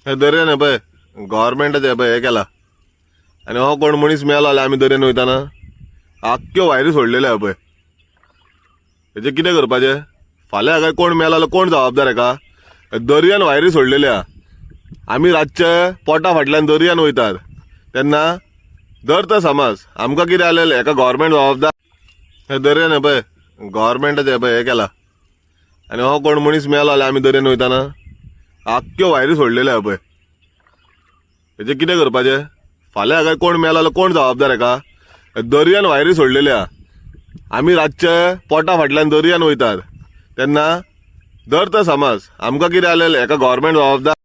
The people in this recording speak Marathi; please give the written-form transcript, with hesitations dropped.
हे दर्यान पळय गव्हर्मेंटाचे पळय हे केला आनी हो कोण मनीस मेलो जाल्यार आमी दर्यान वयताना आख्ख्यो वायरी सोडलेल्यो पळय। हेजें कितें करपाचें? फाल्यां काय कोण मेलो जाल्यार कोण जबाबदार हेका? दर्यान वायरी सोडलेल्या आमी रातचे पोटा फाटल्यान दर्यान वयतात तेन्ना दर तर समज आमकां कितें जालें हेका गव्हर्मेंट जबाबदार? हे दर्यान पळय गव्हर्मेंटाचे पळय हे केला आनी हो कोण मनीस मेलो जाल्यार आमी दर्यान वयताना आख्ख्यो वायरी सोडलेल्यो पळय। हेजें कितें करपाचें? फाल्यां काय कोण मेलो जाल्यार कोण जबाबदार हेका? दर्यान वायरी सोडलेल्या आमी रातचे पोटा फाटल्यान दर्यान वयतात तेन्ना दर तर समज आमकां कितें जालें हेका गव्हर्मेंट जबाबदार?